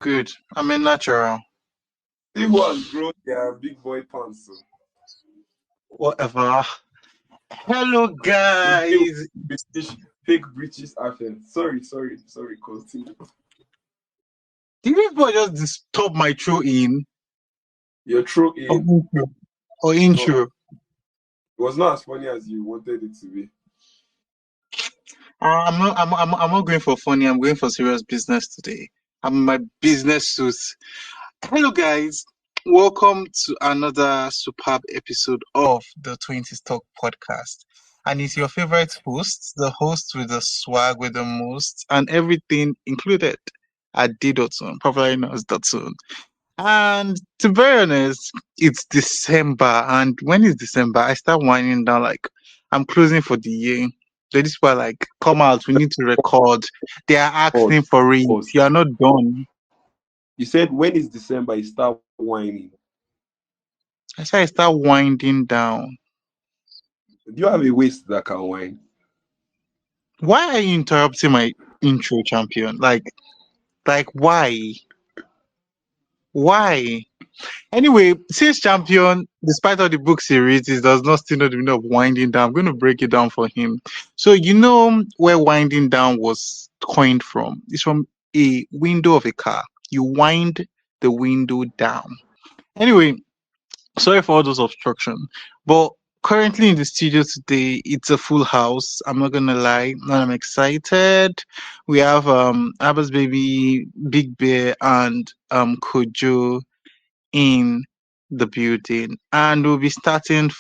Good. I'm a natural. People has grown their big boy pants. So. Whatever. Hello, Today with guys. British, fake British accent. Sorry. Continue. Did this boy just disturb my throw in Your throw or in. intro? Or No, intro? it was not as funny as you wanted it to be. I'm not going for funny. I'm going for serious business today. I'm in my business suit. Hello, guys. Welcome to another superb episode of the 20s Talk podcast. And it's your favorite host, the host with the swag with the most, and everything included. Adi Dotun, popularly known as Dotun. And to be honest, it's December, and when it's December, I start winding down like I'm closing for the year. So this were like, come out, we need to record. They are asking Pause. for it. Pause. You are not done. You said when is December, you start whining. I said I start winding down. Do you have a waist that can whine? Why are you interrupting my intro, champion? Like why? Why? Anyway, since champion, despite all the book series, he does not still know the meaning of winding down. I'm going to break it down for him. So you know where winding down was coined from? It's from a window of a car. You wind the window down. Anyway, sorry for all those obstruction, but currently in the studio today, it's a full house. I'm not gonna lie, and I'm excited. We have Abba's baby, Big Bear, and Kojo in the building, and we'll be starting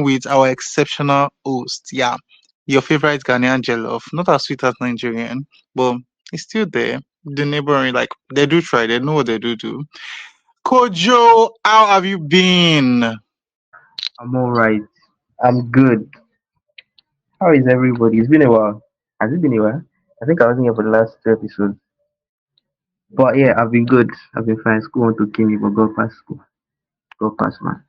with our exceptional host. Yeah, your favorite Ghanaian jollof, not as sweet as Nigerian, but it's still there. The neighboring, like they do try, they know what they do. Kojo, how have you been? I'm all right. I'm good. How is everybody? It's been a while. Has it been a while? I think I wasn't here for the last two episodes. But yeah, I've been good. I've been fine. School want to kill me, but go past school. Go past, man.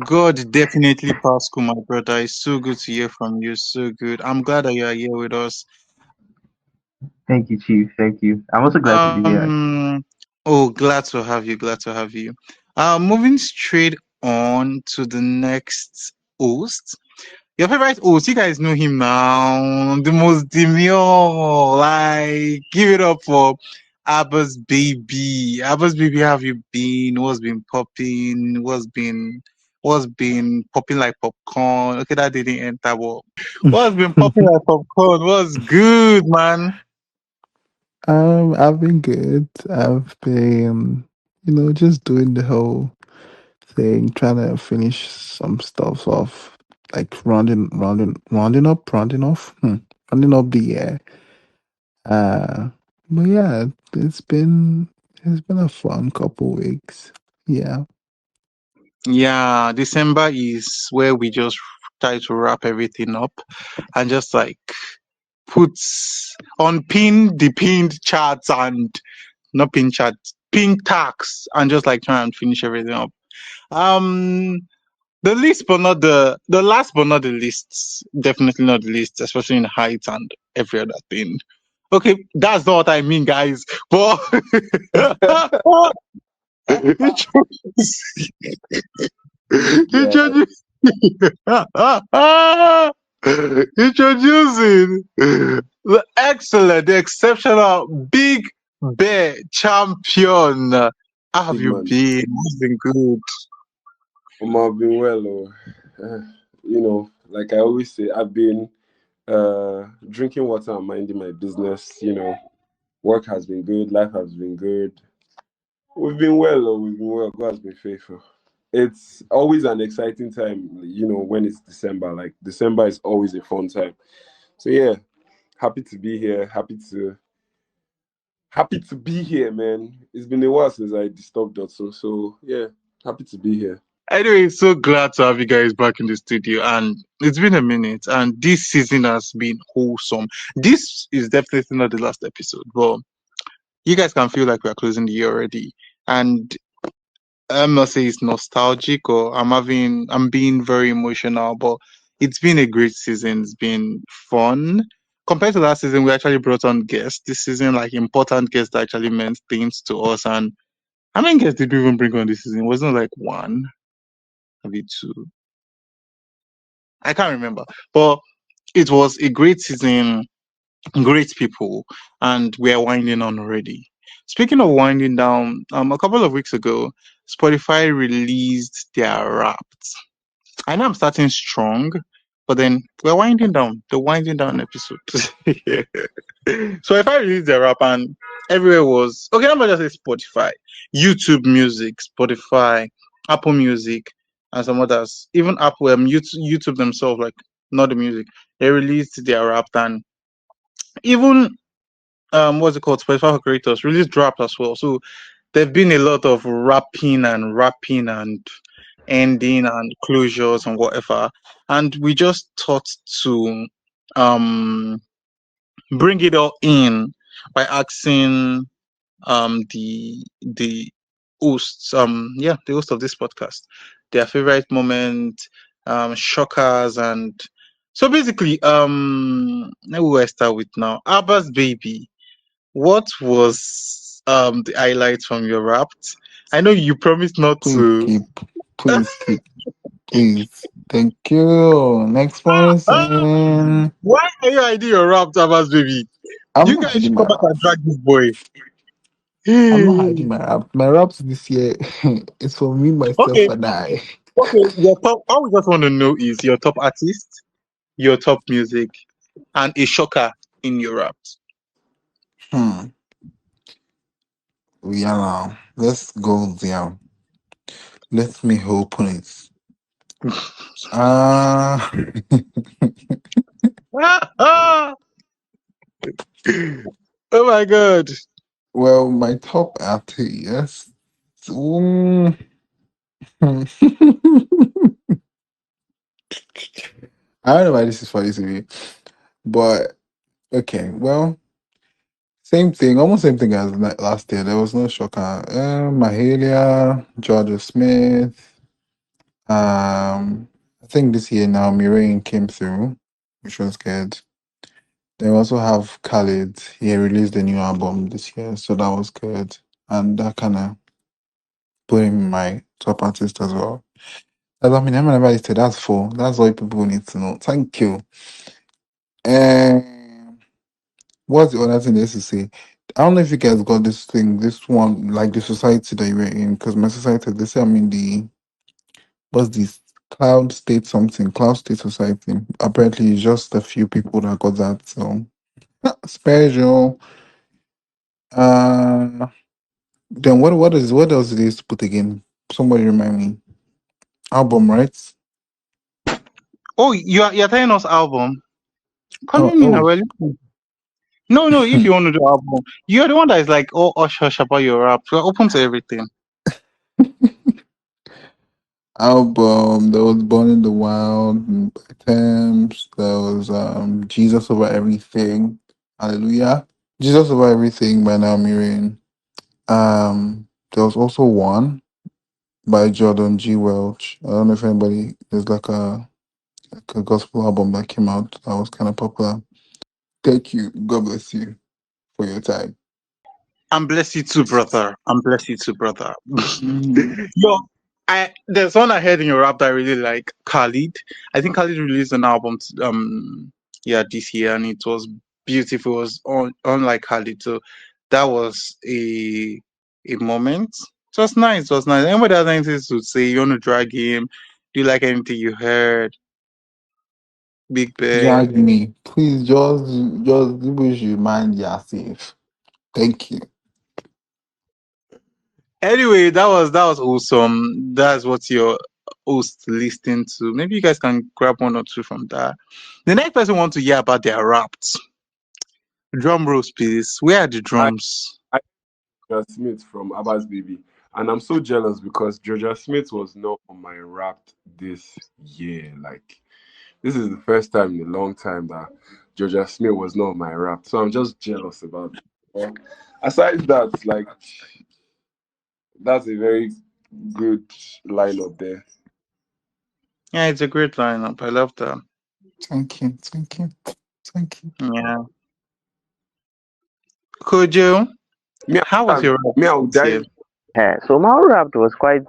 God definitely Pascal, my brother. It's so good to hear from you. So good. I'm glad that you are here with us. Thank you, Chief. Thank you. I'm also glad to be here. Um, oh, glad to have you. Glad to have you. Moving straight on to the next host. Your favorite host, you guys know him now. The most demure. Like, give it up for Abba's baby. Abba's baby, how have you been? What's been popping? What's been popping like popcorn? Okay, that didn't enter. What's been popping like popcorn? What's good, man? I've been good. I've been, just doing the whole thing, trying to finish some stuff off, like rounding off, rounding up the year. Uh, but yeah, it's been a fun couple weeks. Yeah. Yeah, December is where we just try to wrap everything up and just like put unpin the pinned charts and not pin charts, pin tags and just like try and finish everything up. Um, the least but not the last but not the least, definitely not the least, especially in height and every other thing. Okay, that's not what I mean, guys. But introduce- Yeah. introduce- introducing the excellent, the exceptional Big Bear champion. How have Big you man. been? What's been good? I've been well. Like I always say, I've been drinking water and minding my business. Work has been good. Life has been good. We've been well. We've been well. God has been faithful. It's always an exciting time, when it's December. Like December is always a fun time. So yeah, happy to be here. Happy to be here, man. It's been a while since I disturbed Dotso. So yeah, happy to be here. Anyway, so glad to have you guys back in the studio, and it's been a minute, and this season has been wholesome. This is definitely not the last episode, but you guys can feel like we're closing the year already, and I'm not saying it's nostalgic or I'm being very emotional, but it's been a great season. It's been fun. compared to last season, we actually brought on guests. This season, like important guests that actually meant things to us. And how many guests did we even bring on this season? Wasn't it like one, maybe two. I can't remember. But it was a great season, great people, and we are winding on already. Speaking of winding down, a couple of weeks ago, Spotify released their Wrapped. I know I'm starting strong, but then we're winding down. The winding down episode. So if I released the rap and everywhere was okay, let me just say Spotify, YouTube Music, Spotify, Apple Music, and some others. Even Apple, YouTube themselves, like not the music, they released their rap and even what's it called? Spotify for creators released rap as well. So there've been a lot of rapping and ending and closures and whatever. And we just thought to um bring it all in by asking the hosts, the host of this podcast, their favorite moment, shockers, and so basically now we will start with now. Abba's baby. What was the highlight from your rapt? I know you promised not Please to. keep, please keep, please. Thank you. Next person. Why are you hiding your rapt, Abba's baby? I'm You not guys should hiding my come back and raps. drag this boy. I'm not hiding my raps. My raps this year is for me, myself, Okay, and I. okay. Your top. All we just want to know is your top artist, your top music, and a shocker in your raps. Hmm. Yeah, let's go there. Let me open it. Uh Oh my god. well, my top artist. Mm, I don't know why this is funny to me, but okay. Well, same thing, almost same thing as last year. There was no shocker. Mahalia, Georgia Smith. I think this year now Mirain came through, which was good. They also have Khalid. He released a new album this year, so that was good, and that kind of put him in my top artist as well. As I mean, I'm never listed. That's four. That's all people need to know. Thank you. And what's the other thing they used to say? I don't know if you guys got this thing, this one, like the society that you were in, because my society, they say I'm in the, what's this? Cloud State something, Cloud State Society. Apparently, it's just a few people that got that. So, special. Uh, then what else did they used to put again? Somebody remind me. Album, right? Oh, you're telling us album. Oh, Coming in oh. already. No, no. If you want to do album, you're the one that is like, oh, hush, hush about your rap. We're open to everything. Album. There was Born in the Wild, by Thames. There was Jesus Over Everything. Hallelujah. Jesus Over Everything by Naomi Rain. There was also one by Jordan G. Welch. I don't know if anybody there's like a gospel album that came out that was kind of popular. Thank you. God bless you for your time. And bless you too, brother. And bless you too, brother. Mm. Yo, there's one I heard in your rap that I really like, Khalid. I think Khalid released an album this year and it was beautiful. It was unlike Khalid. So that was a moment. It was nice, it was nice. Anybody has anything to say, you want to drag him, do you like anything you heard? Big Bear. Drag me. Please just people should mind yourself. Thank you. Anyway, that was awesome. That's what your host listened to. Maybe you guys can grab one or two from that. The next person wants to hear about their raps. Drum rolls, please. Where are the I drums? I Georgia Smith from Abba's Baby, and I'm so jealous because Georgia Smith was not on my Wrapped this year. Like this is the first time in a long time that Georgia Smith was not on my Wrapped, so I'm just jealous about it. But aside that, like that's a very good lineup there. Yeah, it's a great lineup. I love that. Thank you. Thank you. Thank you. Yeah. Kojo, Me, how was your rap me, I would this year? dive. Yeah, so my wrapped was quite.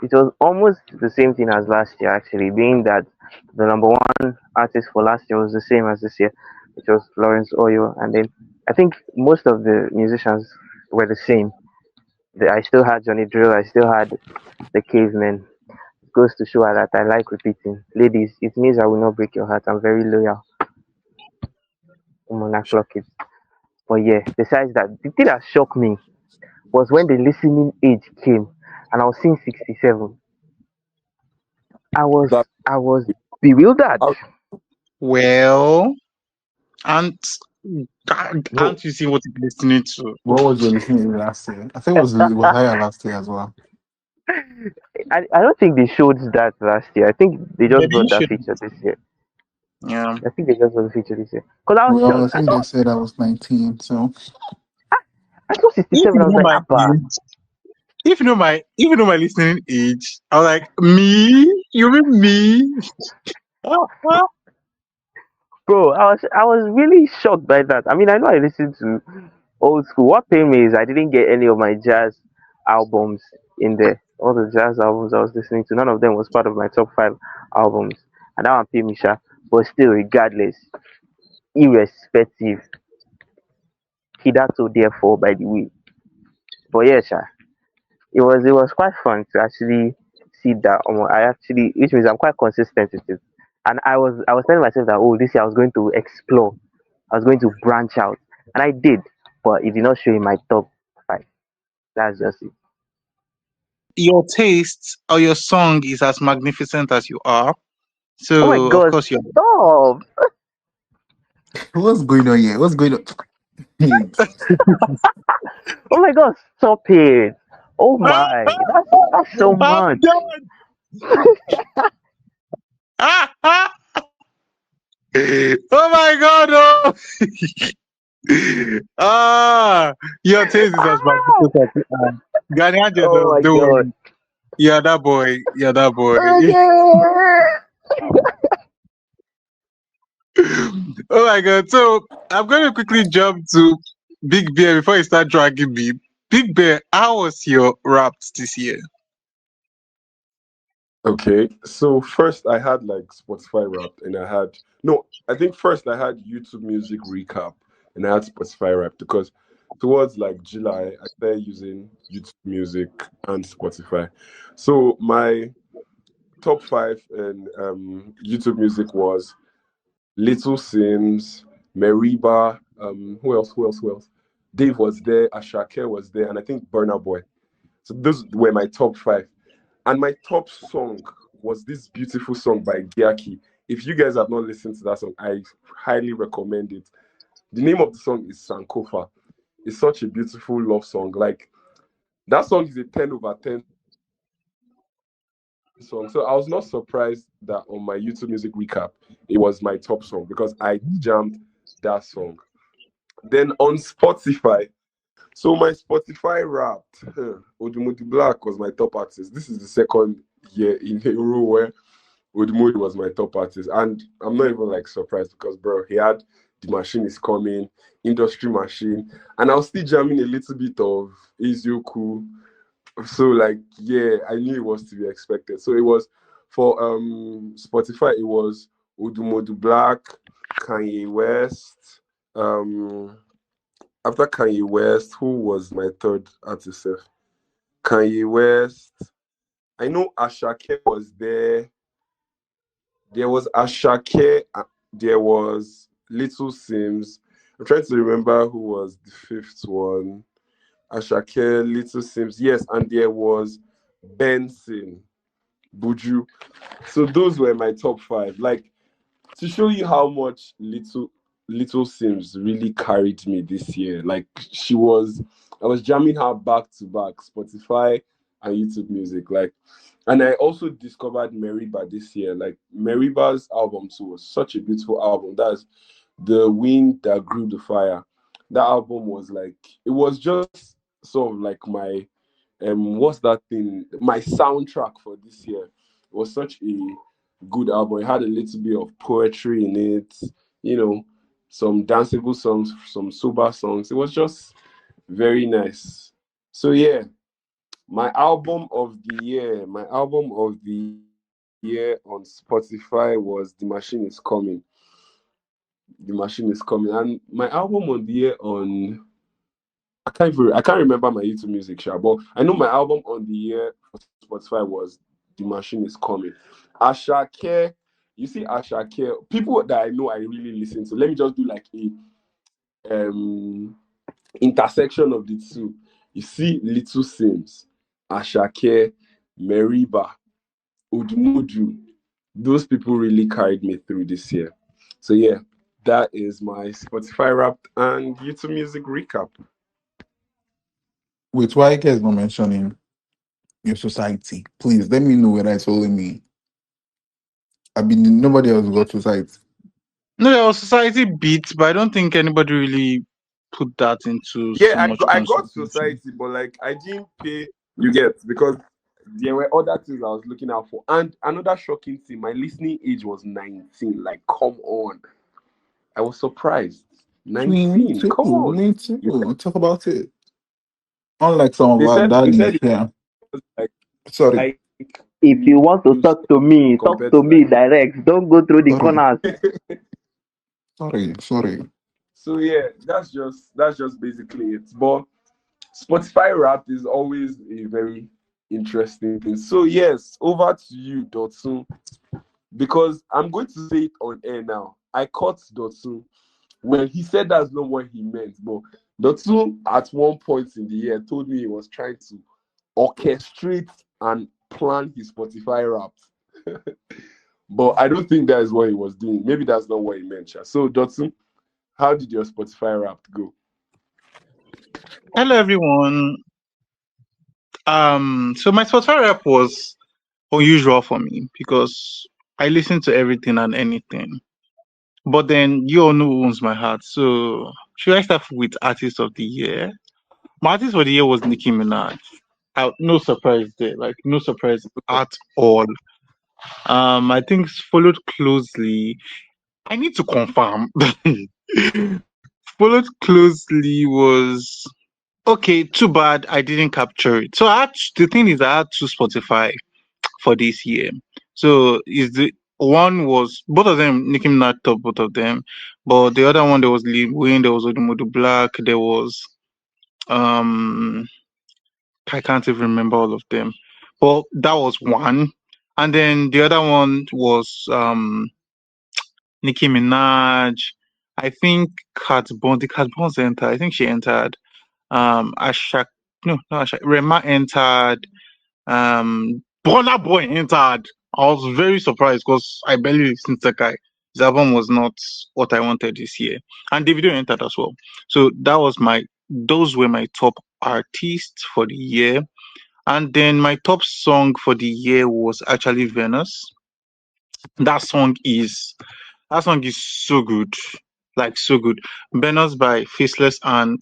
It was almost the same thing as last year, actually, being that the number one artist for last year was the same as this year, which was Lawrence Oyo, and then I think most of the musicians were the same. I still had Johnny Drill, I still had the Cavemen. It goes to show that I like repeating. Ladies, it means I will not break your heart. I'm very loyal. I'm gonna clock it. But yeah, besides that, the thing that shocked me was when the listening age came and I was seeing 67. I was That I was bewildered. how, Well, and What aren't you seeing what you're listening to? what was your listening to last year? I think it was higher last year as well. I don't think they showed that last year. I think they Yeah, just you brought that should. feature this year. Yeah. I think they just brought the feature this year. Because I was Well, I shocked. think they said I was 19, so I saw If 67. you I was know like, my Abba, age, if you know my listening age, I was like, me? You mean me? bro. I was really shocked by that. I mean, I know I listened to old school. What pained me is I didn't get any of my jazz albums in there. All the jazz albums I was listening to, none of them was part of my top five albums. And that one paid me, sha. But still, regardless, irrespective, Hidato therefore, by the way. But yeah, sha, it was quite fun to actually see that. I actually, which means I'm quite consistent with it. And I was telling myself that, oh, this year I was going to explore, I was going to branch out, and I did, but it did not show in my top five. That's just it. Your taste or your song is as magnificent as you are. Oh my So of god, course you're stop! what's going on here? What's going on? Hey, Oh my god, stop it! Oh my, that's so I'm much. done. Oh my god, oh. Ah, your taste is as Ah! magnificent as you are. Ghanaian Oh Jadon, my don't god. worry. You're that boy. You're that boy. Okay. Oh my god. So I'm going to quickly jump to Big Bear before you start dragging me. Big Bear, how was your raps this year? okay, so first I had like Spotify Wrapped, and I had no. I think first I had YouTube Music Recap, and I had Spotify Wrapped because towards like July I started using YouTube Music and Spotify. So my top five in YouTube Music was Little Sims, Meriba, who else? Who else? Who else? Dave was there, Ashake was there, and I think Burna Boy. So those were my top five. And my top song was this beautiful song by Gyaki. If you guys have not listened to that song, I highly recommend it. The name of the song is Sankofa. It's such a beautiful love song. Like that song is a 10 over 10 song. So I was not surprised that on my YouTube music recap, it was my top song because I jammed that song. Then on Spotify, so my Spotify wrapped, Odumodi Black was my top artist. This is the second year in a row where Udmood was my top artist, and I'm not even like surprised because, bro, he had the machine is coming, industry machine, and I was still jamming a little bit of Izioku. So, like, yeah, I knew it was to be expected. So it was for Spotify. It was Udumodu Black, Kanye West. Um, After Kanye West, who was my third artist? Sef? Kanye West. I know Ashake was there. There was Ashake, there was Little Sims. I'm trying to remember who was the fifth one. Ashake, Little Sims, yes, and there was Benson, Buju. So those were my top five. Like to show you how much Little Sims really carried me this year. Like I was jamming her back to back, Spotify and YouTube Music. Like, and I also discovered Meriba this year. Like Meriba's album too was such a beautiful album. That's The Wind That Grew the Fire. That album was like it was just sort of like my what's that thing? My soundtrack for this year. It was such a good album. It had a little bit of poetry in it. you know, some danceable songs, some sober songs. It was just very nice. So yeah, my album of the year on Spotify was The Machine Is Coming. The Machine Is Coming. And my album on the year on I can't remember my YouTube music share, but I know my album on the year for Spotify was The Machine Is Coming. Ashake, you see Ashake, people that I know I really listen to. Let me just do like a intersection of the two. You see Little Sims, Ashake, Meriba, Udumudu. Those people really carried me through this year. So yeah, that is my Spotify rap and YouTube music recap. Wait, why you guys not mentioning your society? Please let me know whether it's only me. I mean, nobody else got society. No, there was society beats, but I don't think anybody really put that into Yeah, so much I got consideration. society, but like I didn't pay. You get because there were other things I was looking out for. And another shocking thing, my listening age was 19. Like, come on, I was surprised. Me 19, too. come on. Me You get- too. Talk about it. Unlike some of our they said daddies, it yeah. was like Sorry, If you want to used talk compared to to me like. direct. Don't go through the sorry, corners. sorry. So yeah, that's just basically it. But Spotify rap is always a very interesting thing. So yes, over to you, Dotsun. Because I'm going to say it on air now. I caught Dotsun when he said that's not what he meant. But Dotsun at one point in the year told me he was trying to orchestrate and plan his Spotify raps. But I don't think that is what he was doing. Maybe that's not what he meant. Sha. So Dotsun, how did your Spotify rap go? Hello everyone. So my Spotify rap was unusual for me because I listen to everything and anything. But then you all know who owns my heart. So should I start with artist of the year? My artist for the year was Nicki Minaj. No surprise there, like no surprise at all. I think followed closely. I need to confirm. Followed closely was okay. Too bad I didn't capture it. So the thing is, I had two Spotify for this year. So is the one was both of them Nicki Minaj top both of them, but the other one there was Lil Wayne, there was Odumodu Black, there was um I can't even remember all of them. Well, that was one. And then the other one was Nicki Minaj. I think Kat Bon's entered. I think she entered. Ashak no, not Ashak. Rema entered. Burna Boy entered. I was very surprised because I barely listened to the guy. His album was not what I wanted this year. And Davido entered as well. So those were my top artists for the year. And then my top song for the year was actually Venus. That song is that song is so good. Like so good. Venus by Faceless and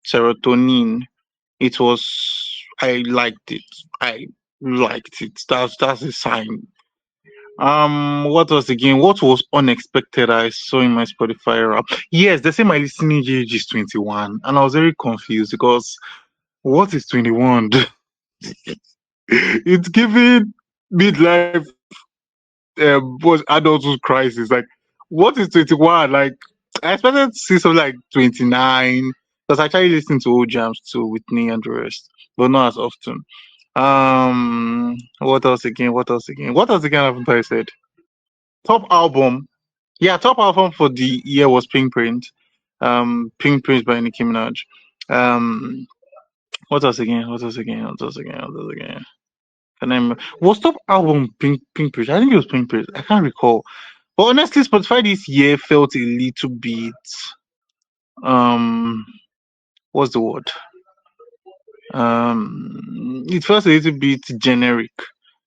Serotonin. It was I liked it. I liked it. That's a sign. What was again? What was unexpected I saw in my Spotify rap? Yes, they say my listening age is 21, and I was very confused because what is 21? It's giving midlife was adulthood crisis. Like, what is 21? Like, I expected to see something like 29. Because I actually listen to old jams too, Whitney and the rest, but not as often. What else again? What else again? What else again haven't I said? Top album. Yeah, top album for the year was Pink Print. Pink Print by Nicki Minaj. Um, what else again? What else again? What else again? What else again? Can I remember? Was top album Pink Print? I think it was Pink Print. I can't recall. But honestly, Spotify this year felt a little bit um what's the word? It felt a little bit generic.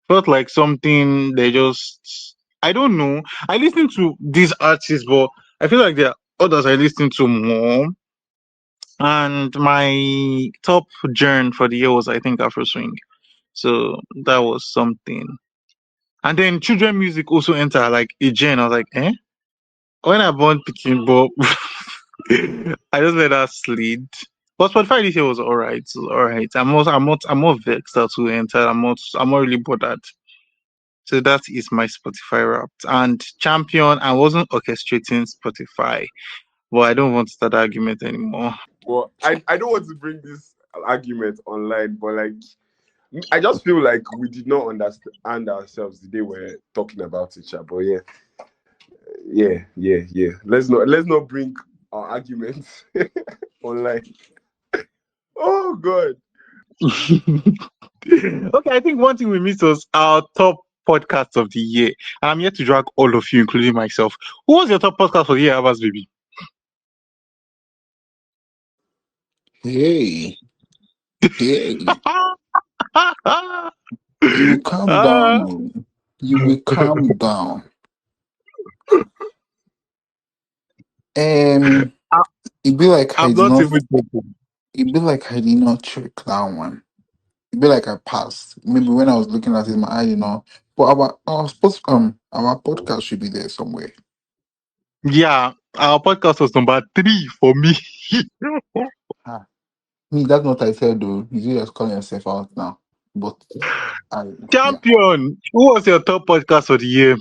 Felt like something they just I don't know. I listen to these artists, but I feel like there are others I listen to more. And my top genre for the year was I think Afro Swing. So that was something. And then children music also enter like a gen. I was like, eh? When I born picking, but I just let that slide. But Spotify this year was alright. It was alright. I'm not vexed that we entered. I'm not really bothered. So that is my Spotify Wrapped. And Champion, I wasn't orchestrating Spotify, but I don't want to start the argument anymore. Well, I don't want to bring this argument online, but like I just feel like we did not understand ourselves the day we're talking about it, sha. But yeah. Let's not bring our arguments online. Oh God. Okay, I think one thing we missed was our top podcast of the year. And I'm here to drag all of you, including myself. Who was your top podcast for the year, Abbas baby? Hey, hey, you will calm down. Ah, Oh. You will calm down. Um, I- it be like I I'm did not not. even joking. It be like I did not check that one. It be like I passed. Maybe when I was looking at it, my eye, But our supposed our podcast should be there somewhere. Yeah, our podcast was number 3 for me. Ah, me, that's not what I said though. You just calling yourself out now. But I yeah. Champion, who was your top podcast for the year?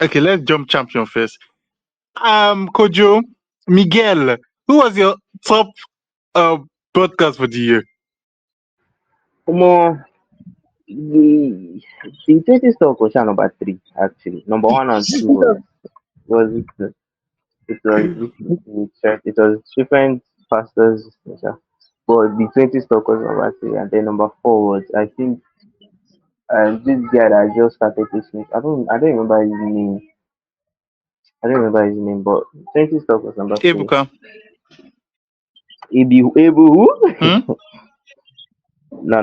Okay, let's jump champion first. Kojo, Miguel, who was your top uh, podcast for the year? More the 20 stock was number three actually. Number one and two was it was it was different pastors, but the 20 stock was number three, and then number four was I think this guy that just started listening. I don't remember his name. I don't remember his name, but 20 stock was number four. Ebuka. Abu who? Hmm? No.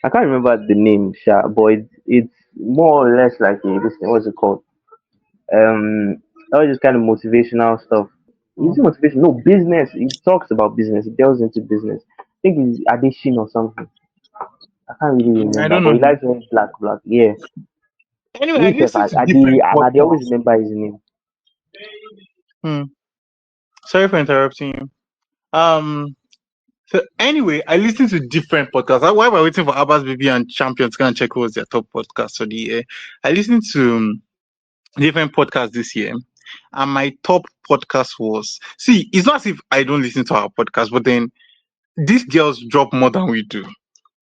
I can't remember the name, Sha, but it's more or less like a this thing, what's it called? All this kind of motivational stuff. Is it motivation? No, business. It talks about business. It delves into business. I think it's addition or something. I can't really I remember, don't but know. he likes wearing black. Yeah. Anyway, I Me self, listened to different I always podcasts. remember his name. Hmm. Sorry for interrupting you. So anyway, I listened to different podcasts. While we're waiting for Abbas Baby and Champions to go and check who was their top podcast for the year, I listened to different podcasts this year. And my top podcast was, see, it's not as if I don't listen to our podcast, but then these girls drop more than we do.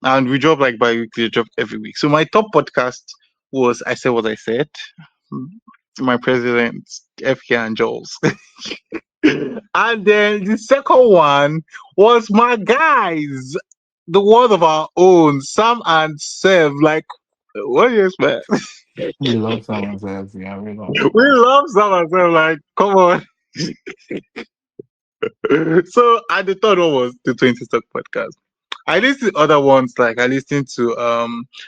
And we drop like bi-weekly, they drop every week. So my top podcast was I Said What I Said. My president, FK and Joels. And then the second one was my guys, the world of our own, Sam and Sev. Like, what do you expect? We love someone says, yeah, we love. We love Sam and Sev. Like, come on. So, and the third one was the 20 Stock podcast. I listened to other ones, like I listened to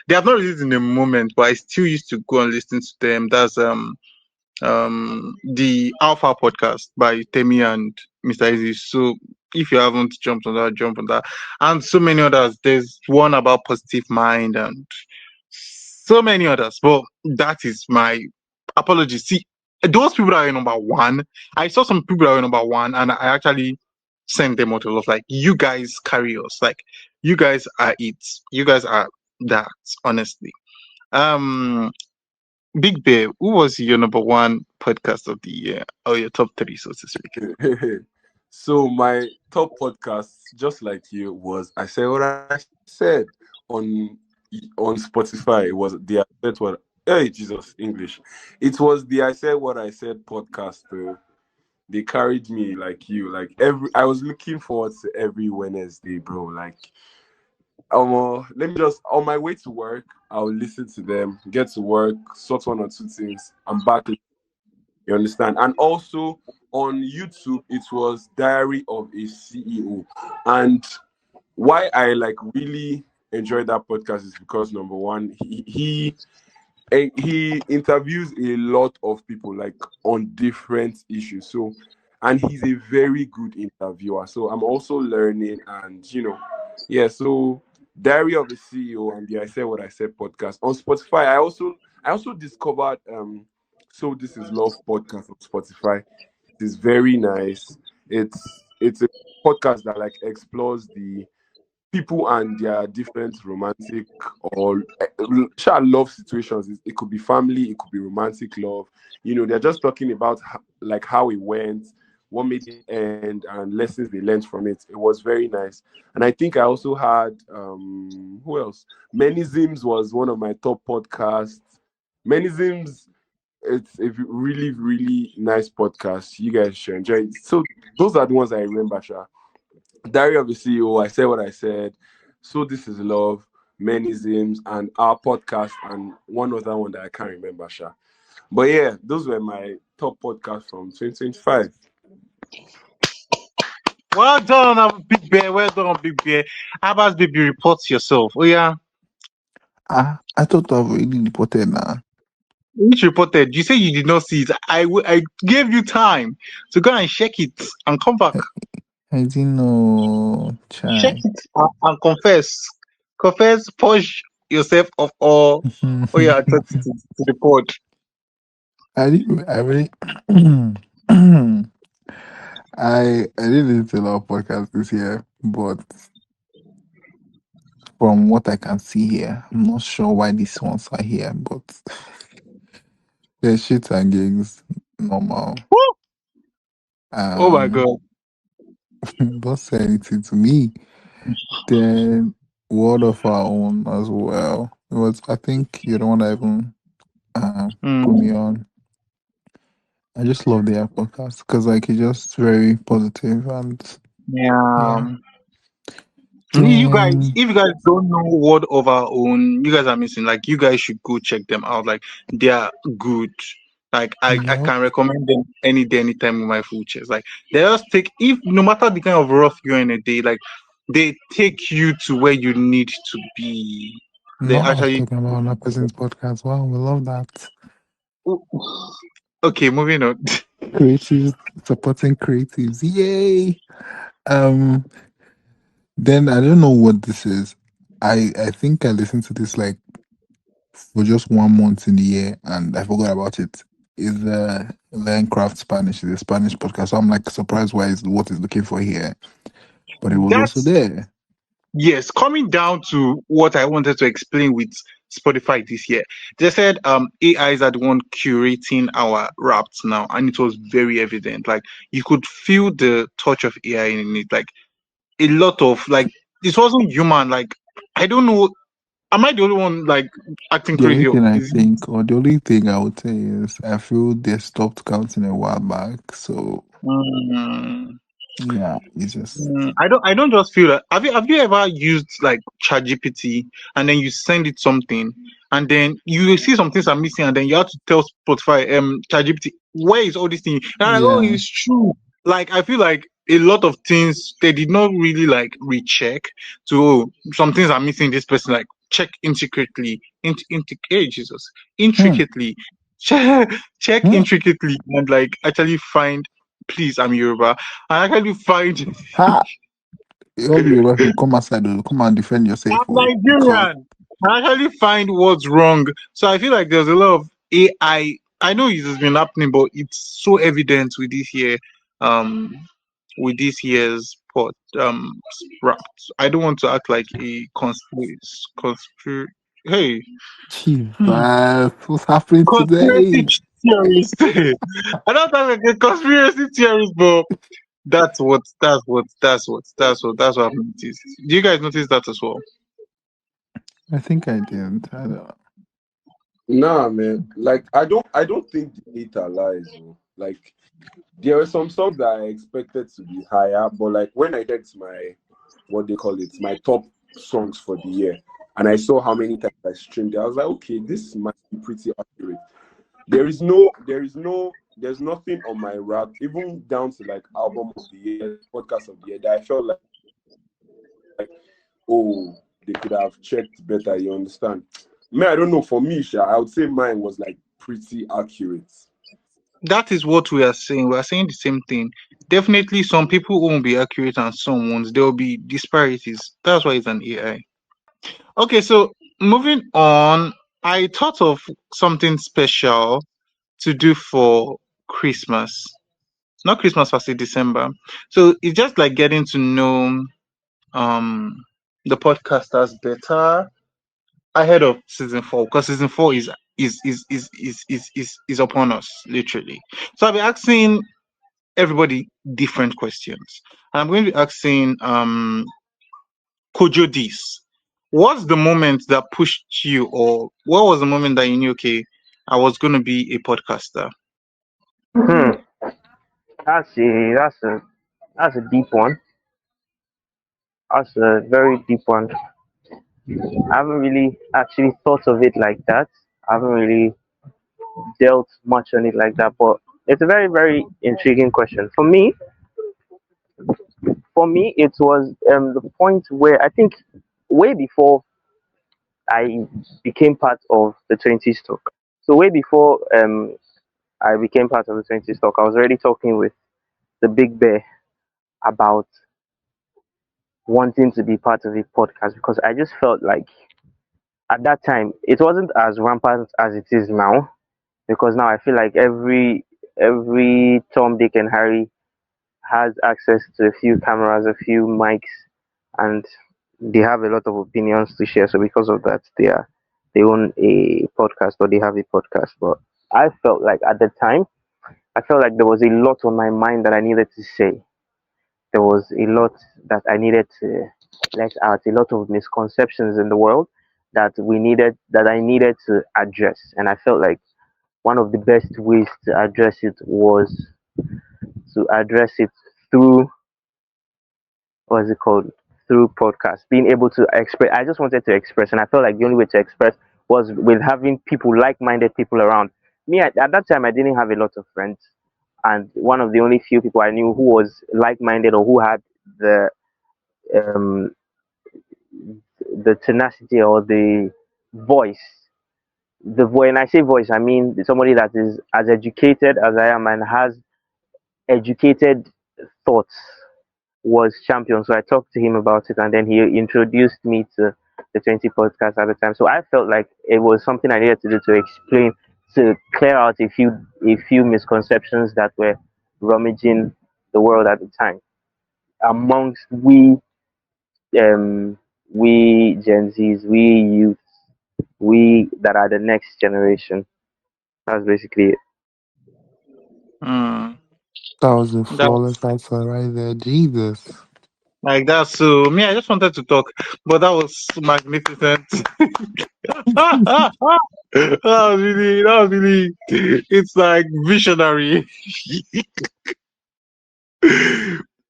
they have not released in a moment, but I still used to go and listen to them. That's the Alpha podcast by Temi and Mr. Easy. So if you haven't jumped on that, jump on that. And so many others. There's one about positive mind and so many others. But that is my apology. See, those people that are number one, I saw some people that were number one and I actually sent them out a lot. Like, you guys carry us. Like, you guys are it. You guys are that, honestly. Um Big Bear, who was your number one podcast of the year? Or your top three, so to speak? So my top podcast, just like you, was I Said What I Said on on Spotify. It was the I Said What. Hey Jesus, English. It was the I Said What I Said podcast. They carried me like you. Like I was looking forward to every Wednesday, bro. Like let me just on my way to work, I'll listen to them, get to work, sort one or two things. I'm back. You understand? And also on YouTube, it was Diary of a CEO. And why I like really enjoyed that podcast is because number one, he interviews a lot of people like on different issues. So, and he's a very good interviewer. So I'm also learning, and yeah. So Diary of a CEO and the I Said What I Said podcast on Spotify. I also discovered So This Is Love podcast on Spotify. It is very nice. It's a podcast that like explores the people and their different romantic or love situations. It could be family, it could be romantic love. They're just talking about like how it went, what made it end, and lessons they learned from it. It was very nice. And I think I also had who else? Manysims was one of my top podcasts. Manysims, it's a really, really nice podcast. You guys should enjoy it. So those are the ones I remember, Sha. Diary of a CEO, I Said What I Said, So This Is Love, Manysims, and our podcast, and one other one that I can't remember, Sha. But yeah, those were my top podcasts from 2025. Well done, Big Bear. Well done, Big Bear. How about baby report yourself? Oh yeah, I thought I've already reported now. which reported? You say you did not see it. I gave you time to go and check it and come back. I didn't know, Check child. it and confess. Confess, push yourself of all your atrocities to the pod. I didn't. I really. I didn't listen to a lot of podcasts this year, but from what I can see here, I'm not sure why these ones are here, but the shits and gigs normal. Woo! Oh my Um, god. don't say anything to me. Then word of our own as well. It was, I think, you're the one that even put me Mm, on. I just love their podcast because like it's just very positive and yeah. yeah. You guys, Then if you guys don't know Word of Our Own, you guys are missing. Like, you guys should go check them out. Like, they are good. Like, I yep, can recommend them any day, anytime with my full chest. Like, they just take, if no matter the kind of rough you're in a day, like, they take you to where you need to be. They not us actually. talking about another person's podcast. Wow, we love that. Okay, moving on. Creatives supporting creatives. Yay. Um then I don't know what this is. I think I listened to this like for just 1 month in the year and I forgot about it. Is Learn Craft Spanish, is a Spanish podcast. So I'm like surprised why is what is looking for here. But it was also That's there. Yes, coming down to what I wanted to explain with Spotify this year, they said AIs are the one curating our raps now, and it was very evident. Like you could feel the touch of AI in it. Like a lot of like this wasn't human. Like I don't know, am I the only one like acting The only crazy? Or thing I is think, or the only thing I would say is I feel they stopped counting a while back. So it, yeah, it's just I don't just feel that. Have you ever used like ChatGPT and then you send it something and then you see some things are missing and then you have to tell Spotify, ChatGPT, where is all these things? And I'm like, oh, yeah. it's true. Like I feel like a lot of things they did not really like recheck to some things are missing this person, like check intricately hey, Jesus, Hmm. intricately check Hmm. intricately and like actually find, please, I'm Yoruba, I actually find Ha! All the Yoruba people come outside, though, come and defend yourself, I'm oh, because Nigerian. I actually find what's wrong. So I feel like there's a lot of AI. I know it has been happening, but it's so evident um, with this year's pot, rap. I don't want to act like a conspiracy. Hey, Jesus, hmm, what's happening conspiracy today? theorist. I don't sound like a conspiracy theorist, but that's what I've noticed. Do you guys notice that as well? I think I did. I don't. Nah, man. Like I don't think the data lies. Oh. Like there were some songs that I expected to be higher, but like when I checked my what they call it, my top songs for the year, and I saw how many times I streamed it, I was like, okay, this might be pretty accurate. There's nothing on my rap, even down to like album of the year, podcast of the year, that I felt like, oh, they could have checked better. You understand? Man, I don't know. For me, Sha, I would say mine was like pretty accurate. That is what we are saying. We are saying the same thing. Definitely, some people won't be accurate and some won't. There will be disparities. That's why it's an AI. Okay, so moving on, I thought of something special to do for Christmas. Not Christmas, per se, December. So it's just like getting to know um the podcasters better ahead of season four, because season four is upon us, literally. So I'll be asking everybody different questions. I'm going to be asking Kojo this. What's the moment that pushed you, or what was the moment that you knew, okay, I was going to be a podcaster? Hmm, that's a deep one. That's a very deep one. I haven't really actually thought of it like that. I haven't really dealt much on it like that, but it's a very, very intriguing question. For me, it was the point where I think way before I became part of the 20 stock. So way before I became part of the 20 stock, I was already talking with the big bear about wanting to be part of a podcast because I just felt like at that time it wasn't as rampant as it is now, because now I feel like every Tom, Dick, and Harry has access to a few cameras, a few mics, and they have a lot of opinions to share. So because of that, they own a podcast or they have a podcast. But I felt like at the time, I felt like there was a lot on my mind that I needed to say. There was a lot that I needed to let out, a lot of misconceptions in the world that I needed to address. And I felt like one of the best ways to address it was to address it through, what's it called, through podcast, being able to express. I just wanted to express, and I felt like the only way to express was with having people, like-minded people around me. At that time I didn't have a lot of friends, and one of the only few people I knew who was like-minded or who had the um the tenacity or the voice, and I say voice, I mean somebody that is as educated as I am and has educated thoughts, was champion. So I talked to him about it, and then he introduced me to the 20 podcast at the time. So I felt like it was something I needed to do to explain, to clear out a few misconceptions that were rummaging the world at the time amongst um we Gen Zs, we youth, we that are the next generation. That's basically it. Hmm. That was a That flawless answer right there. Jesus. like that. So me, I just wanted to talk, but that was magnificent. that was really, it's like visionary.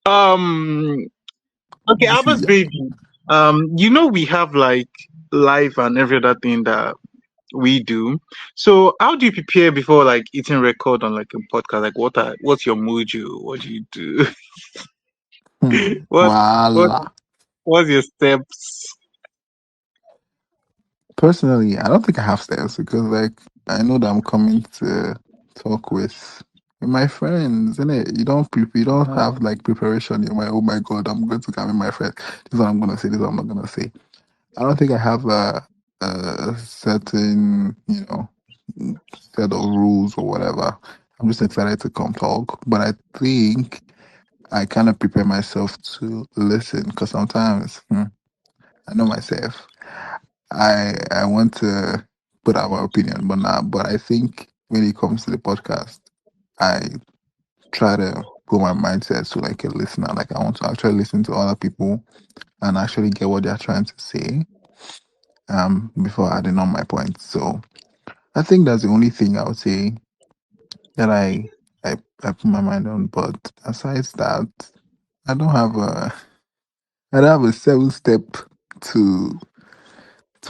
um, okay, This Abba's is baby. We have like live and every other thing that we do. So how do you prepare before like hitting record on like a podcast? Like what's your mojo? What do you do? what what voila. what's your steps? Personally, I don't think I have steps because like I know that I'm coming to talk with my friends, innit? You don't have like preparation. You're like, oh my god, I'm going to come with my friend. This is what I'm gonna say, this is what I'm not gonna say. I don't think I have a certain, set of rules or whatever. I'm just excited to come talk. But I think I kind of prepare myself to listen because sometimes I know myself. I want to put out my opinion, but I think when it comes to the podcast, I try to put my mindset to like a listener. Like I want to actually listen to other people and actually get what they're trying to say before adding on my points. So I think that's the only thing I would say that I put my mind on. But aside that, I don't have a I don't have a 7 step to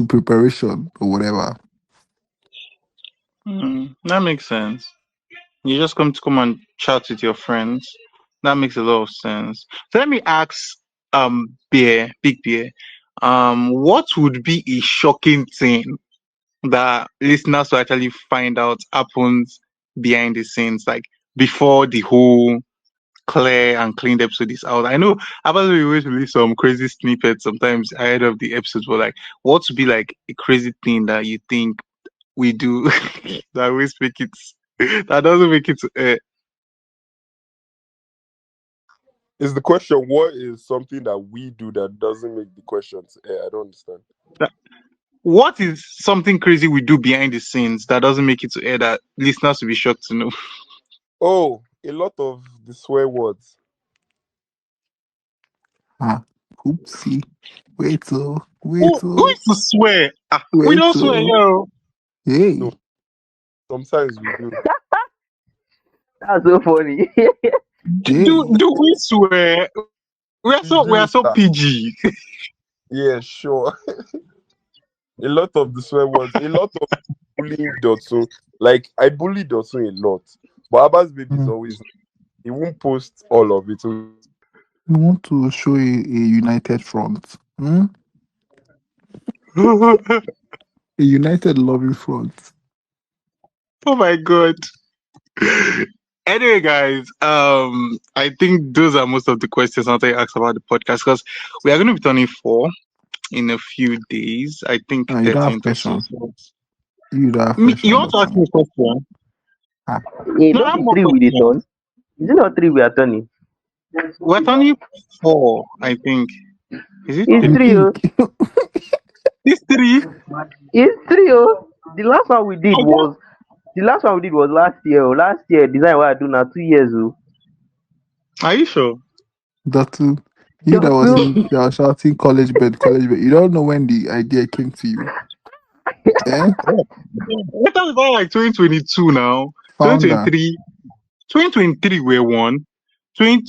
preparation or whatever. That makes sense. You just come and chat with your friends. That makes a lot of sense. So let me ask Big Bear, what would be a shocking thing that listeners will actually find out happens behind the scenes, like before the whole clear and clean episode is out. I know Abba we always release some crazy snippets sometimes ahead of the episodes, but like what would be like a crazy thing that you think we do that always make it that doesn't make it Is the question what is something that we do that doesn't make the questions? I don't understand. what is something crazy we do behind the scenes that doesn't make it to air that listeners will be shocked to know? Oh, a lot of the swear words. Ah, oopsie. Who is to swear? We wait don't swear, till. yo. No, Hey, sometimes we do. That's so funny. Jay. Do we swear? We We are do, so sir. PG. Yeah, sure. A lot of the swear words. A lot of bullying Dotsun. Like I bully Dotsun a lot, but Abba's baby is Mm, always. He won't post all of it. So we want to show a united front. Hmm? Oh A united loving front. my god. Anyway, guys, I think those are most of the questions I want to ask about the podcast because we are going to be turning 4 in a few days. I think Ah, you don't have 13th or so. question. You don't have You question, want to ask Dotun. me a question? Ah, Yeah, No, I don't have be more three with the questions. turn. Is it not three we are turning? We're turning 4, I think. Is it It's you 3? three, oh. think? It's 3? It's three, oh. The last one we did Okay. was last year. Oh. Last year, design what I do now 2 years. Oh. Are you sure? Dotun, you that Just was so saying you are shouting college bed, college bed. You don't know when the idea came to you. Eh? I thought about like 2022 now. Founder. 2023. 2023 we're 1. 20,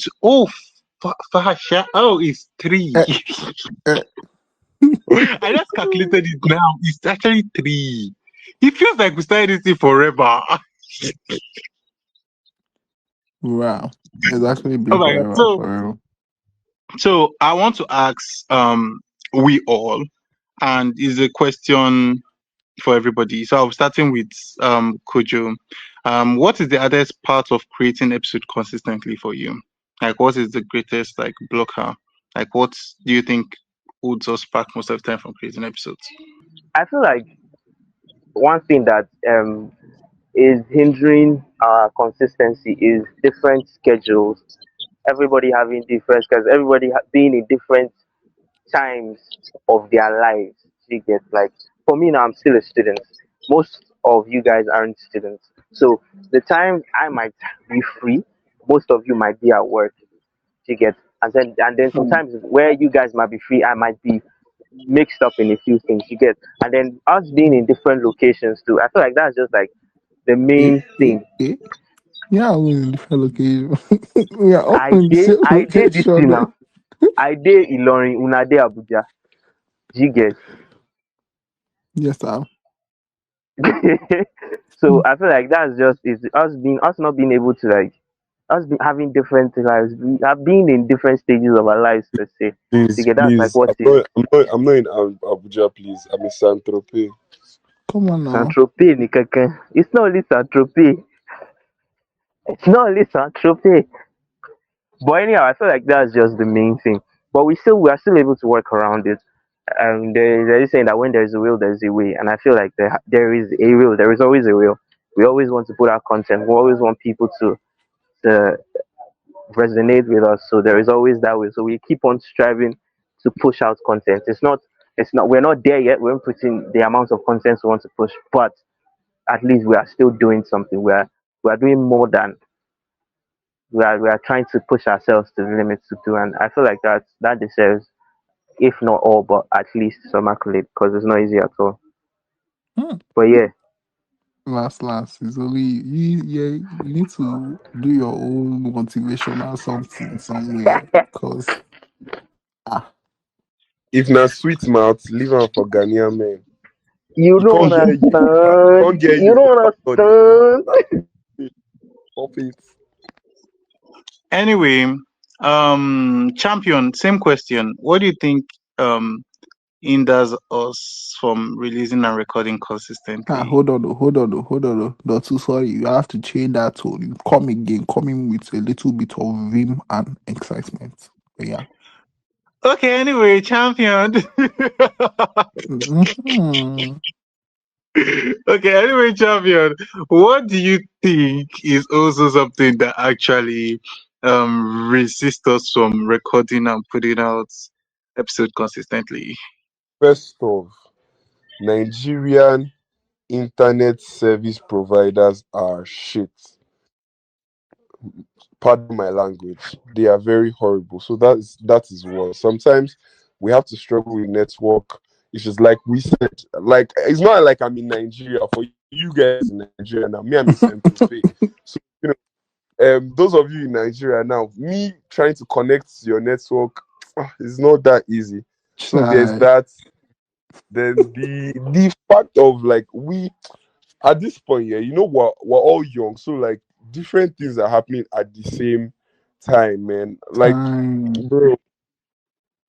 oh, it's 3. Eh, eh. I just calculated it now. It's actually 3. It feels like we started this thing forever. Wow. It's actually Oh been my god. forever So, for real. I want to ask we all, and is a question for everybody. So I'm starting with Kojo. What is the hardest part of creating episode consistently for you? Like, what is the greatest like blocker? Like, what do you think holds us back most of the time from creating episodes? I feel like one thing that is hindering our consistency is different schedules. Everybody having different schedules. Everybody being in different times of their lives. You get like for me now, I'm still a student. Most of you guys aren't students, so the time I might be free, most of you might be at work. You get, and then sometimes where you guys might be free, I might be mixed up in a few things. You get, and then us being in different locations too. I feel like that's just like the Eh, main eh, thing. eh. Yeah, we're in different location. We are all in the same I did this thing location. Eh? now. I did Ilorin, una dey Abuja. You get. Yes, sir. So I feel like that's just is us not being able to like having different lives, we have been in different stages of our lives per se. please, Okay, that's like please. what is I'm not in Abuja, please. I'm in Saint Tropez. Come on Saint now. Tropez ni kankan. It's not only Saint Tropez. It's not only Saint Tropez. But anyhow, I feel like that's just the main thing. But we are still able to work around it. There is saying that when there's a will, there's a way, and I feel like there is a will. There is always a will. We always want to put out content. We always want people to resonate with us. So there is always that way. So we keep on striving to push out content. We're not there yet. We haven't put in the amount of content we want to push, but at least we are still doing something. We are doing more than we are trying to push ourselves to the limits to do. And I feel like that deserves, if not all, but at least some accolade because it's not easy at all. Hmm. But yeah, Last. It's only you. Yeah, you need to do your own motivational something somewhere. Cause ah, If not sweet mouth, leave am for Ghanaian men. you You don't can't get you. You understand. can't get You you. don't understand. Stop it. Anyway, champion, same question. What do you think? hinders us from releasing and recording consistently. Hold on, hold on. Not too sorry. You have to change that tone. You come again, coming with a little bit of vim and excitement. Yeah. Okay, anyway, champion. Hmm. Okay, anyway, champion. What do you think is also something that actually resists us from recording and putting out episode consistently? First off, Nigerian internet service providers are shit. Pardon my language. They are very horrible. So that is one. Sometimes we have to struggle with network. It's just like we said, like it's not like I'm in Nigeria. For you guys in Nigeria now, me I'm in Central Pay. So those of you in Nigeria now, me trying to connect to your network is not that easy. So there's Chai. that. Then the fact of like we at this point, yeah, we're all young, so like different things are happening at the same time, man. Like, Time. bro,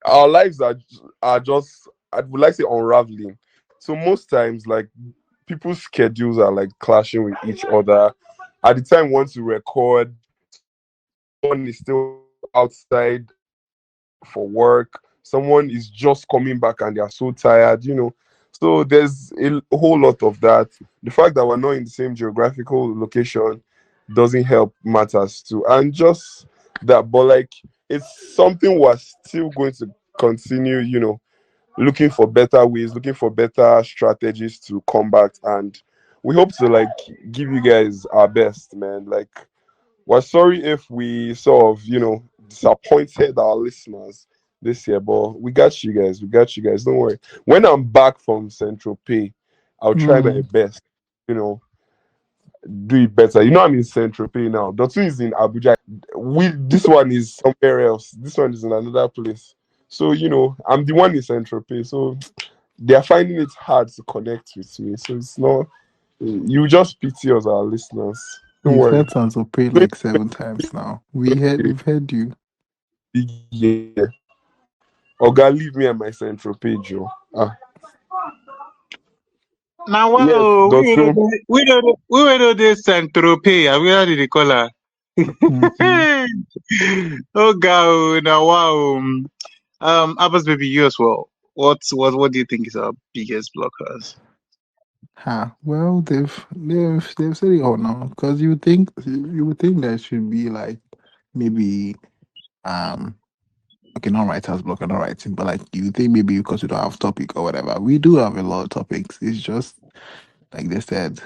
our lives are just, I would like to say, unraveling. So most times, like people's schedules are like clashing with each other. At the time, once you record, someone is still outside for work. Someone is just coming back and they are so tired. So there's a whole lot of that. The fact that we're not in the same geographical location doesn't help matters too. And just that, but like it's something we're still going to continue, looking for better ways, looking for better strategies to combat. And we hope to like give you guys our best, man. Like we're sorry if we sort of, disappointed our listeners this year, but we got you guys. We got you guys. Don't worry. When I'm back from Central Pay, I'll try my Hmm. best, you know, do it better. I'm in Central Pay now. Dotun is in Abuja. This one is somewhere else. This one is in another place. So, I'm the one in Central Pay. So they're finding it hard to connect with me. So it's not, you just pity us, our listeners. Don't You've worry. heard Santo pray like 7 times now. We've heard you. Yeah. Oga, leave me at my Central Page, yo. Now, Yes, wow, Dotun. we don't know this Central Pay. I mean, how did they call her? Hmm. Oh, God, now, wow. Abbas, baby, you as well. What do you think is our biggest blockers? Well, they've said it all now. Because you would think there should be like maybe um okay, not writer's block, not writing, but like you think maybe because we don't have topic or whatever. We do have a lot of topics. It's just like they said,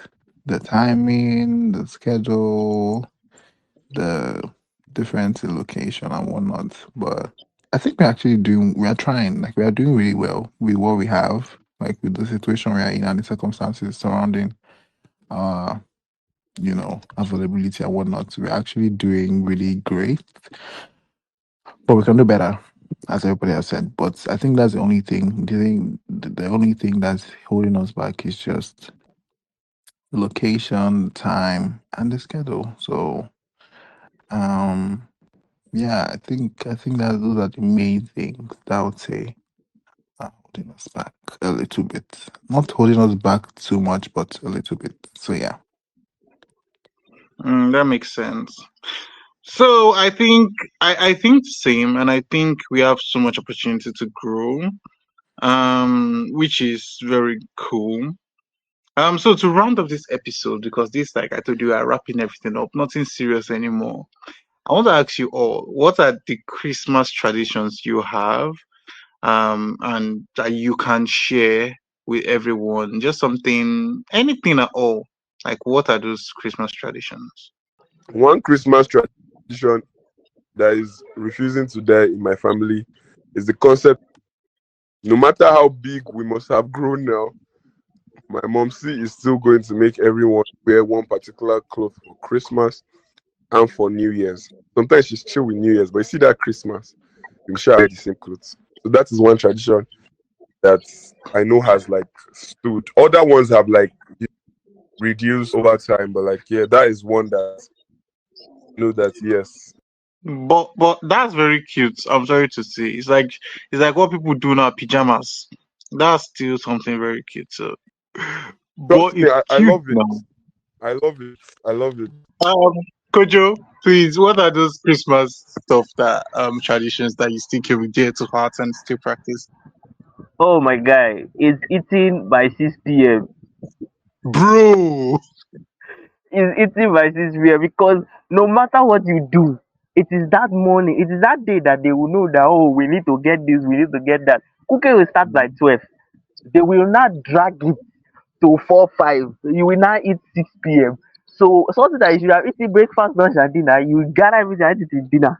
the timing, the schedule, the difference in location and whatnot. But I think we are trying, like we are doing really well with what we have, like with the situation we are in and the circumstances surrounding uh, availability and whatnot. We're actually doing really great. But we can do better, as everybody has said. But I think that's the only thing. The only thing that's holding us back is just the location, the time, and the schedule. So um yeah, I think that those are the main things that I would say are holding us back a little bit. Not holding us back too much, but a little bit. So yeah. That makes sense. So I think same, and I think we have so much opportunity to grow, which is very cool. So to round up this episode, because this, like I told you, are wrapping everything up, nothing serious anymore. I want to ask you all, what are the Christmas traditions you have, and that you can share with everyone? Just something, anything at all. Like, what are those Christmas traditions? One Christmas tradition that is refusing to die in my family is the concept. No matter how big we must have grown now, my mom see is still going to make everyone wear one particular cloth for Christmas and for New Year's. Sometimes she's chill with New Year's, but you see that Christmas, we shall wear the same clothes. So that is one tradition that I know has like stood. Other ones have like reduced over time, but like yeah, that is one that I know that yes. But that's very cute. I'm sorry to say. It's like what people do now, pajamas. That's still something very cute. So, but Trust me, it's I cute love it. now. I love it. I love it. Um, Kojo, please, what are those Christmas stuff that traditions that you still keep dear to heart and still practice? Oh my guy, it's eating by 6 p.m. Bro, It's eating by 6 p.m. because no matter what you do, it is that morning, it is that day that they will know that, oh, we need to get this, we need to get that. Cooking will start by 12. They will not drag it to 4 5. You will now eat 6 p.m. So something that you should have eaten breakfast, lunch, and dinner, you gather everything and eat it in dinner.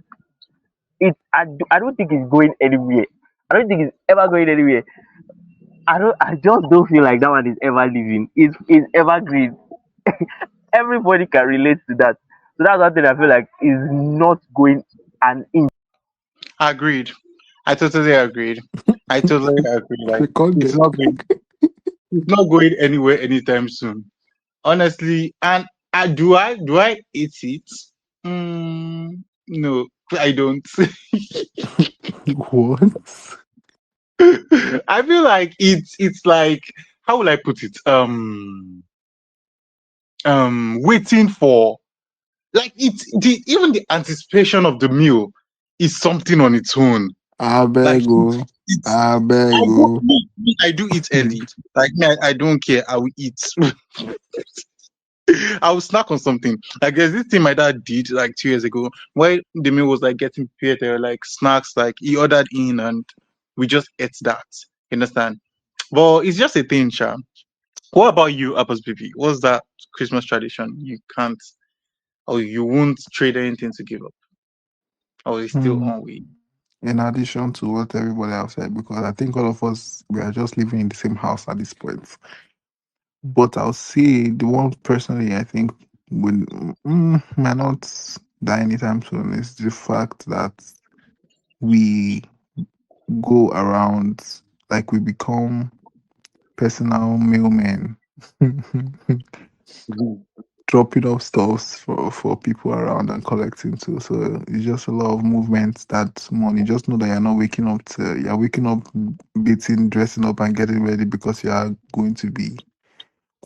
I don't think it's going anywhere. I don't think it's ever going anywhere. I just don't feel like that one is ever living. It's evergreen. Everybody can relate to that. So that's one thing I feel like is not going an inch. agreed. I totally agreed. I totally agree. I Like, can't it's get not going, it's not going anywhere anytime soon. Honestly, and do I eat it? No, I don't. what? I feel like it's like, how will I put it? Waiting for, like, it's the even the anticipation of the meal is something on its own. I Like, beg you. it's I beg I do, you. I do eat early. Like me, I don't care. I will eat. I will snack on something. Like, there's this thing my dad did like 2 years ago, where the meal was like getting prepared. There were like snacks, like he ordered in, and we just ate that. You understand? But it's just a thing, Sha. What about you, Apple's baby? What's that Christmas tradition you can't, or you won't trade anything to give up, or is still Hmm. on way? In addition to what everybody else said, because I think all of us we are just living in the same house at this point. But I'll say the one personally I think will might not die anytime soon is the fact that we go around like we become personal mailmen. Mhm. Dropping off stuffs for people around and collecting too. So it's just a lot of movement that morning. Just know that you're waking up, beating, dressing up, and getting ready because you are going to be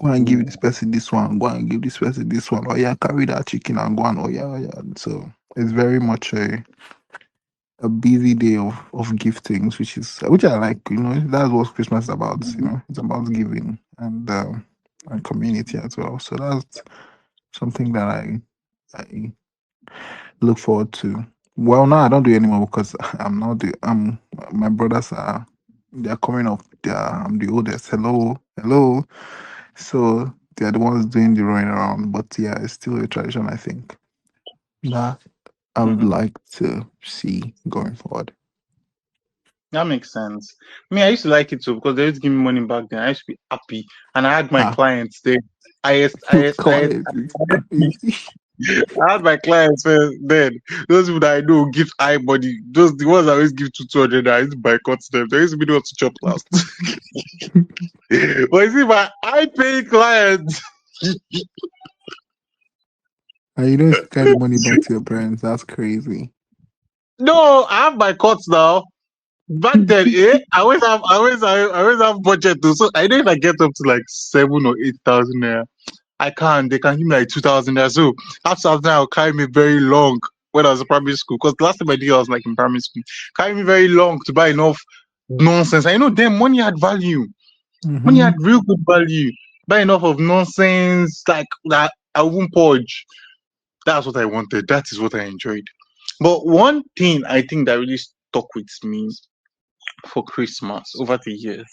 go and give this person this one, go and give this person this one. Oh yeah, carry that chicken and go on. Oh yeah. So it's very much a busy day of giftings, which I like. That's what Christmas is about. It's about giving and community as well. So that's something that I look forward to. Well, now I don't do it anymore because I'm not the my brothers they're coming up. I'm the oldest. Hello. So they're the ones doing the running around. But yeah, it's still a tradition. I think that I would Mhm. like to see going forward. That makes sense. Me, I used to like it too because they used to give me money back then. I used to be happy, and I had my Ah, clients there. quiet is crazy. I had my clients then. Those people that I know give high money. Those the ones I always give to 200. I used to boycott them. They used to be the ones to chop last. But you see, my high paying clients. And you don't used to carry the money back to your parents. That's crazy. No, I have my cuts now. Back then, I always have budget too. So I know if I get up to like 7 or 8,000 naira, I can. They can give me like 2,000 naira. So that 2,000 naira will carry me very long when I was in primary school. Because last time I did, I was like in primary school. Carry me very long to buy enough nonsense. I know then money had value. Money Mm-hmm. had real good value. Buy enough of nonsense like that. I won't purge. That's what I wanted. That is what I enjoyed. But one thing I think that really stuck with me for Christmas over the years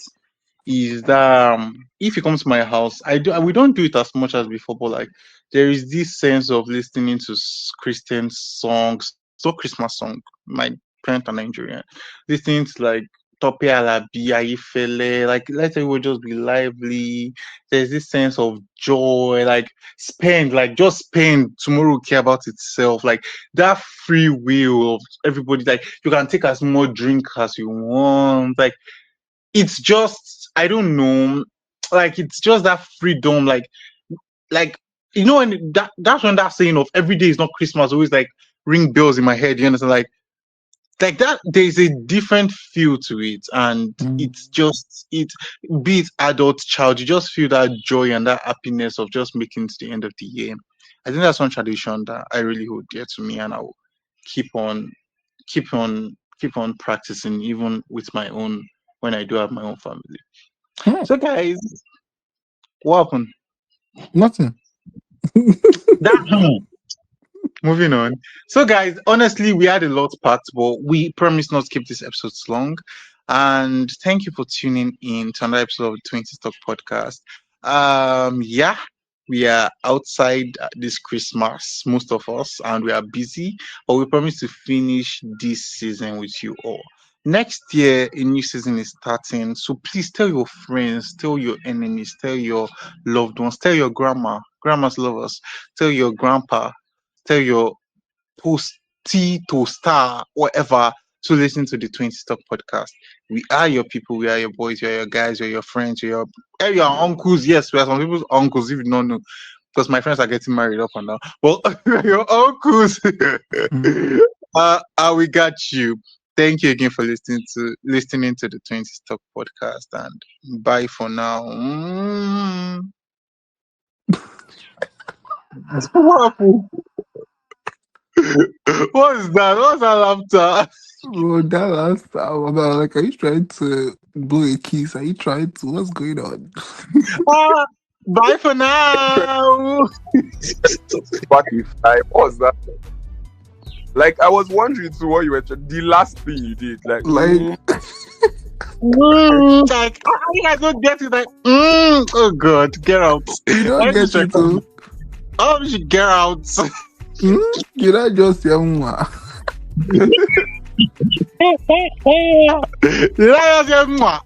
is that if you come to my house, we don't do it as much as before, but like there is this sense of listening to Christian songs, so Christmas song. My parents are Nigerian, listening to like Tope Alabi, Ayifele, like let everyone just be lively. There's this sense of joy, like just spend. Tomorrow will care about itself, like that free will of everybody. Like you can take as much drink as you want, like it's just I don't know, like it's just that freedom, like and that's when that saying of every day is not Christmas always like ring bells in my head. You understand? Like like that. There's a different feel to it, and it's just it. Be it adult, child, you just feel that joy and that happiness of just making it to the end of the year. I think that's one tradition that I really hold dear to me, and I will keep on, keep on practicing even with my own when I do have my own family. So, guys, what happened? Nothing. That moving on. So, guys, honestly, we had a lot packed, but we promise not to keep this episodes long. And thank you for tuning in to another episode of the 20 Stock Podcast. Yeah, we are outside this Christmas, most of us, and we are busy, but we promise to finish this season with you all. Next year, a new season is starting. So please tell your friends, tell your enemies, tell your loved ones, tell your grandma's lovers, tell your grandpa, tell your toasty toaster, whatever, to listen to the 20 Stock Podcast. We are your people, we are your boys, we are your guys, we are your friends, we are your uncles. Yes, we are some people's uncles, if you don't know, because my friends are getting married up and down. Well, we are your uncles. We got you. Thank you again for listening to the 20 Stock Podcast, and bye for now. What happened? What is that? What's that laughter? Bro, that last time, about, like, are you trying to blow a kiss? Are you trying to? What's going on? Bye for now. Back in time, what was that? Like, I was wondering to what you were the last thing you did. Like, Like, like, you guys don't get it. Like, oh God, get out. you don't Let me get check it too. Oh, you should get out. You don't just say, mwah. Did I just say, mwah?